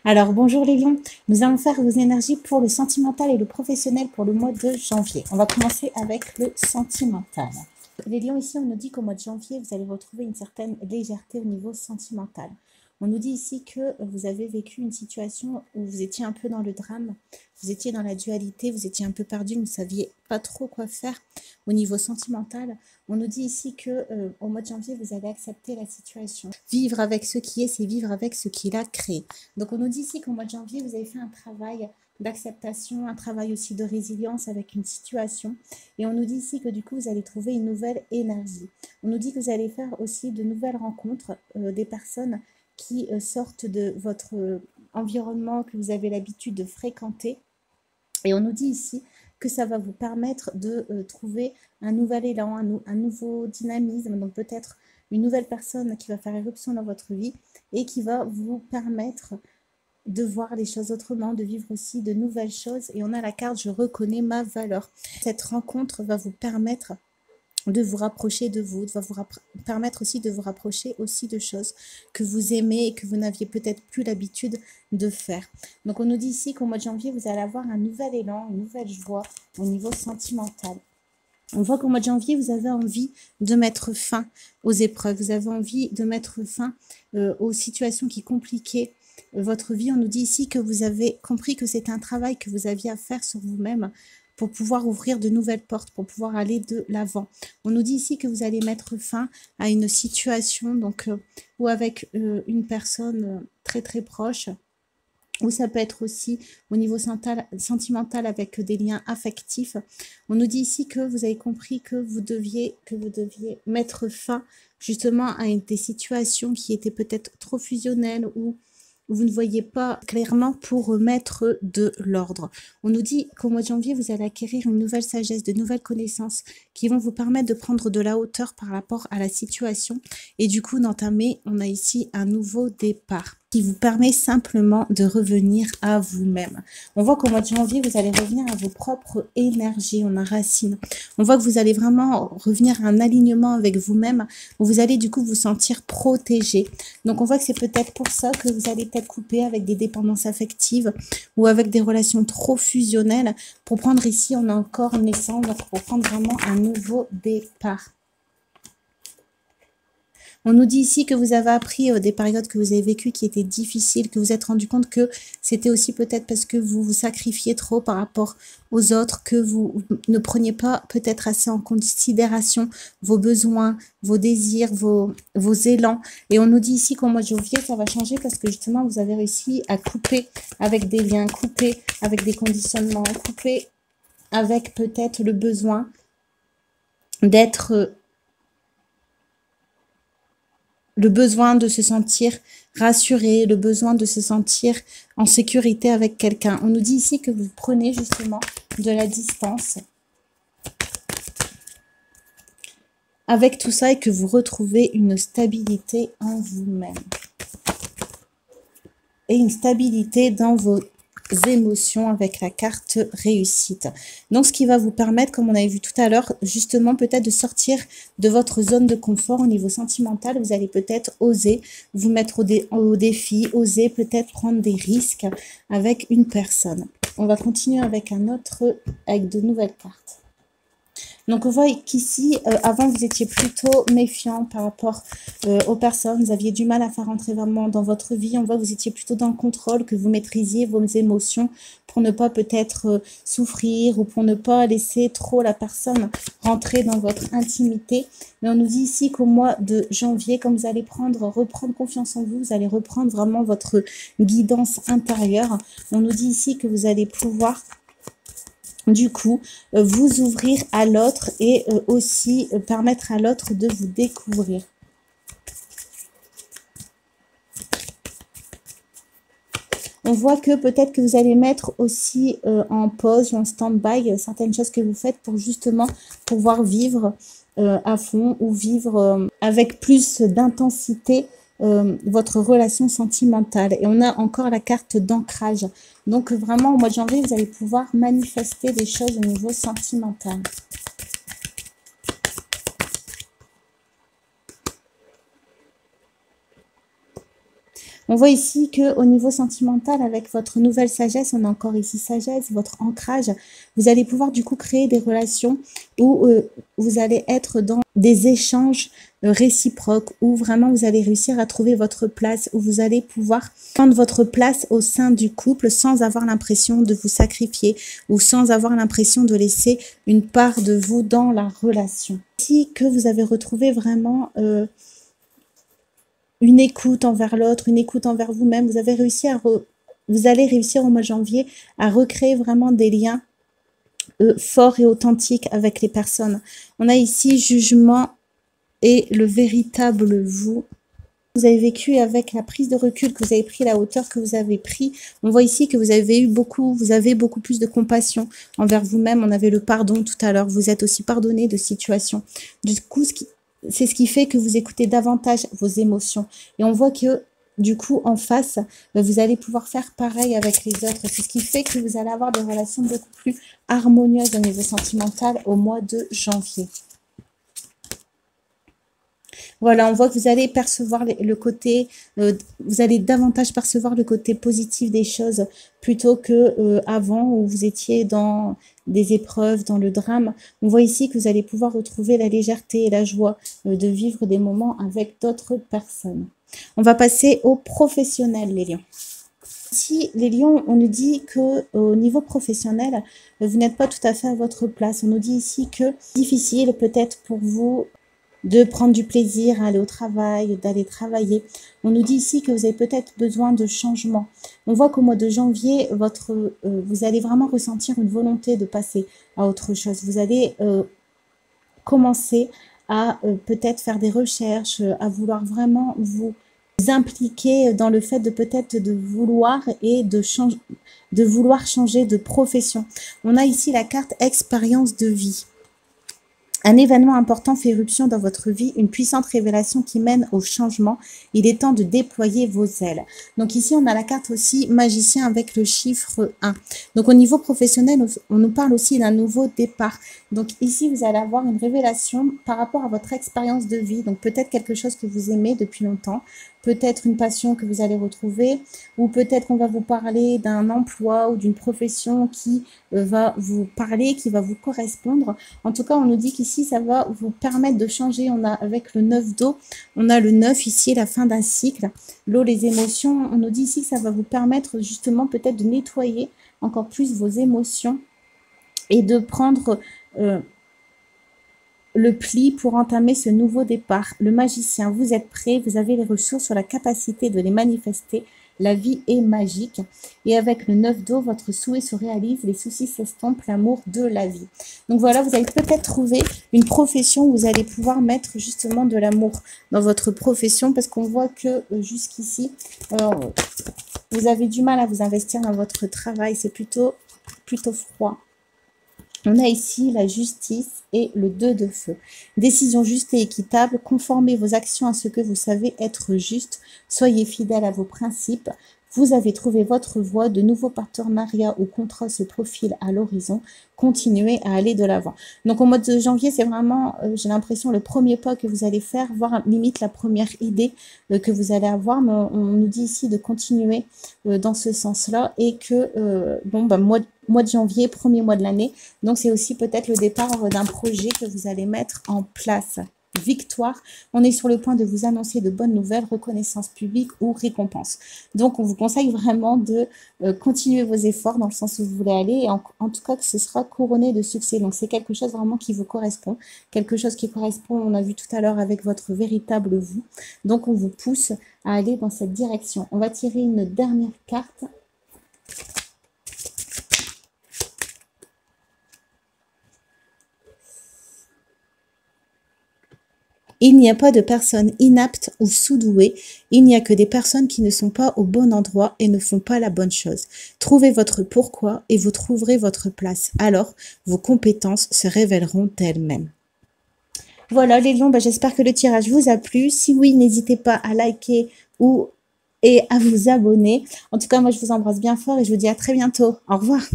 Alors bonjour les lions, nous allons faire vos énergies pour le sentimental et le professionnel pour le mois de janvier. On va commencer avec le sentimental. Les lions, ici on nous dit qu'au mois de janvier, vous allez retrouver une certaine légèreté au niveau sentimental. On nous dit ici que vous avez vécu une situation où vous étiez un peu dans le drame, vous étiez dans la dualité, vous étiez un peu perdu, vous ne saviez pas trop quoi faire au niveau sentimental. On nous dit ici que au mois de janvier, vous allez accepter la situation. Vivre avec ce qui est, c'est vivre avec ce qu'il a créé. Donc on nous dit ici qu'au mois de janvier, vous avez fait un travail d'acceptation, un travail aussi de résilience avec une situation. Et on nous dit ici que du coup, vous allez trouver une nouvelle énergie. On nous dit que vous allez faire aussi de nouvelles rencontres, des personnes qui sortent de votre environnement que vous avez l'habitude de fréquenter. Et on nous dit ici que ça va vous permettre de trouver un nouvel élan, un nouveau dynamisme, donc peut-être une nouvelle personne qui va faire éruption dans votre vie et qui va vous permettre de voir les choses autrement, de vivre aussi de nouvelles choses. Et on a la carte « Je reconnais ma valeur ». Cette rencontre va vous permettre de vous rapprocher de vous, va vous permettre aussi de vous rapprocher aussi de choses que vous aimez et que vous n'aviez peut-être plus l'habitude de faire. Donc on nous dit ici qu'au mois de janvier, vous allez avoir un nouvel élan, une nouvelle joie au niveau sentimental. On voit qu'au mois de janvier, vous avez envie de mettre fin aux épreuves, vous avez envie de mettre fin aux situations qui compliquaient votre vie. On nous dit ici que vous avez compris que c'est un travail que vous aviez à faire sur vous-même pour pouvoir ouvrir de nouvelles portes, pour pouvoir aller de l'avant. On nous dit ici que vous allez mettre fin à une situation donc, ou avec une personne très très proche, ou ça peut être aussi au niveau sentimental avec des liens affectifs. On nous dit ici que vous avez compris que vous deviez mettre fin justement à des situations qui étaient peut-être trop fusionnelles ou vous ne voyez pas clairement pour remettre de l'ordre. On nous dit qu'au mois de janvier, vous allez acquérir une nouvelle sagesse, de nouvelles connaissances qui vont vous permettre de prendre de la hauteur par rapport à la situation et du coup d'entamer, on a ici un nouveau départ qui vous permet simplement de revenir à vous-même. On voit qu'au mois de janvier, vous allez revenir à vos propres énergies, on a racine. On voit que vous allez vraiment revenir à un alignement avec vous-même, où vous allez du coup vous sentir protégé. Donc on voit que c'est peut-être pour ça que vous allez peut-être couper avec des dépendances affectives ou avec des relations trop fusionnelles. Pour prendre ici, on a encore naissance, donc pour prendre vraiment un nouveau départ. On nous dit ici que vous avez appris des périodes que vous avez vécues qui étaient difficiles, que vous êtes rendu compte que c'était aussi peut-être parce que vous vous sacrifiez trop par rapport aux autres, que vous ne preniez pas peut-être assez en considération vos besoins, vos désirs, vos élans. Et on nous dit ici qu'au mois de janvier, ça va changer parce que justement, vous avez réussi à couper avec des liens, couper avec des conditionnements, couper avec peut-être le besoin d'être... le besoin de se sentir rassuré, le besoin de se sentir en sécurité avec quelqu'un. On nous dit ici que vous prenez justement de la distance avec tout ça et que vous retrouvez une stabilité en vous-même. Et une stabilité dans vos émotions avec la carte réussite. Donc, ce qui va vous permettre, comme on avait vu tout à l'heure, justement peut-être de sortir de votre zone de confort au niveau sentimental. Vous allez peut-être oser vous mettre au défi, oser peut-être prendre des risques avec une personne. On va continuer avec un autre, avec de nouvelles cartes. Donc, on voit qu'ici, avant, vous étiez plutôt méfiant par rapport aux personnes. Vous aviez du mal à faire entrer vraiment dans votre vie. On voit que vous étiez plutôt dans le contrôle, que vous maîtrisiez vos émotions pour ne pas peut-être souffrir ou pour ne pas laisser trop la personne rentrer dans votre intimité. Mais on nous dit ici qu'au mois de janvier, comme vous allez reprendre confiance en vous, vous allez reprendre vraiment votre guidance intérieure. On nous dit ici que vous allez pouvoir... du coup, vous ouvrir à l'autre et aussi permettre à l'autre de vous découvrir. On voit que peut-être que vous allez mettre aussi en pause ou en stand-by certaines choses que vous faites pour justement pouvoir vivre à fond ou vivre avec plus d'intensité votre relation sentimentale. Et on a encore la carte d'ancrage. Donc vraiment au mois de janvier, vous allez pouvoir manifester des choses au niveau sentimental. On voit ici qu'au niveau sentimental, avec votre nouvelle sagesse, on a encore ici sagesse, votre ancrage, vous allez pouvoir du coup créer des relations où vous allez être dans des échanges réciproques, où vraiment vous allez réussir à trouver votre place, où vous allez pouvoir prendre votre place au sein du couple sans avoir l'impression de vous sacrifier ou sans avoir l'impression de laisser une part de vous dans la relation. Ici que vous avez retrouvé vraiment une écoute envers l'autre, une écoute envers vous-même. Vous avez réussi vous allez réussir au mois de janvier à recréer vraiment des liens forts et authentiques avec les personnes. On a ici jugement et le véritable vous. Vous avez vécu avec la prise de recul que vous avez pris, la hauteur que vous avez pris. On voit ici que vous avez beaucoup plus de compassion envers vous-même. On avait le pardon tout à l'heure. Vous êtes aussi pardonné de situations. Du coup, c'est ce qui fait que vous écoutez davantage vos émotions. Et on voit que, du coup, en face, vous allez pouvoir faire pareil avec les autres. C'est ce qui fait que vous allez avoir des relations beaucoup plus harmonieuses au niveau sentimental au mois de janvier. Voilà, on voit que vous allez percevoir le côté, vous allez davantage percevoir le côté positif des choses plutôt que avant où vous étiez dans des épreuves, dans le drame. On voit ici que vous allez pouvoir retrouver la légèreté et la joie de vivre des moments avec d'autres personnes. On va passer aux professionnels, les lions. Ici, les lions, on nous dit qu'au niveau professionnel, vous n'êtes pas tout à fait à votre place. On nous dit ici que c'est difficile peut-être pour vous de prendre du plaisir à aller au travail, d'aller travailler. On nous dit ici que vous avez peut-être besoin de changement. On voit qu'au mois de janvier, vous allez vraiment ressentir une volonté de passer à autre chose. Vous allez commencer à peut-être faire des recherches, à vouloir vraiment vous impliquer dans le fait de peut-être de vouloir changer de profession. On a ici la carte expérience de vie. Un événement important fait éruption dans votre vie, une puissante révélation qui mène au changement. Il est temps de déployer vos ailes. Donc ici, on a la carte aussi magicien avec le chiffre 1. Donc au niveau professionnel, on nous parle aussi d'un nouveau départ. Donc ici, vous allez avoir une révélation par rapport à votre expérience de vie. Donc peut-être quelque chose que vous aimez depuis longtemps, peut-être une passion que vous allez retrouver, ou peut-être qu'on va vous parler d'un emploi ou d'une profession qui va vous parler, qui va vous correspondre. En tout cas, on nous dit qu'ici, ça va vous permettre de changer. On a avec le 9 d'eau, on a le 9 ici, la fin d'un cycle. L'eau, les émotions, on nous dit ici que ça va vous permettre justement peut-être de nettoyer encore plus vos émotions et de prendre le pli pour entamer ce nouveau départ. Le magicien, vous êtes prêt, vous avez les ressources sur la capacité de les manifester. La vie est magique. Et avec le 9 d'eau, votre souhait se réalise, les soucis s'estompent, l'amour de la vie. Donc voilà, vous allez peut-être trouver une profession où vous allez pouvoir mettre justement de l'amour dans votre profession parce qu'on voit que jusqu'ici, vous avez du mal à vous investir dans votre travail. C'est plutôt froid. On a ici la justice et le 2 de feu. Décision juste et équitable, conformez vos actions à ce que vous savez être juste, soyez fidèles à vos principes. Vous avez trouvé votre voie, de nouveaux partenariats ou contrats se profilent à l'horizon, continuez à aller de l'avant. Donc au mois de janvier, c'est vraiment, j'ai l'impression, le premier pas que vous allez faire, voire limite la première idée que vous allez avoir, mais on nous dit ici de continuer dans ce sens-là et que, mois de janvier, premier mois de l'année, donc c'est aussi peut-être le départ d'un projet que vous allez mettre en place. Victoire, on est sur le point de vous annoncer de bonnes nouvelles, reconnaissance publique ou récompense. Donc, on vous conseille vraiment de continuer vos efforts dans le sens où vous voulez aller et en tout cas que ce sera couronné de succès. Donc, c'est quelque chose vraiment qui vous correspond, quelque chose qui correspond, on a vu tout à l'heure, avec votre véritable vous. Donc, on vous pousse à aller dans cette direction. On va tirer une dernière carte. Il n'y a pas de personnes inaptes ou sous-douées, il n'y a que des personnes qui ne sont pas au bon endroit et ne font pas la bonne chose. Trouvez votre pourquoi et vous trouverez votre place. Alors, vos compétences se révéleront elles-mêmes. Voilà les lions, j'espère que le tirage vous a plu. Si oui, n'hésitez pas à liker et à vous abonner. En tout cas, moi je vous embrasse bien fort et je vous dis à très bientôt. Au revoir.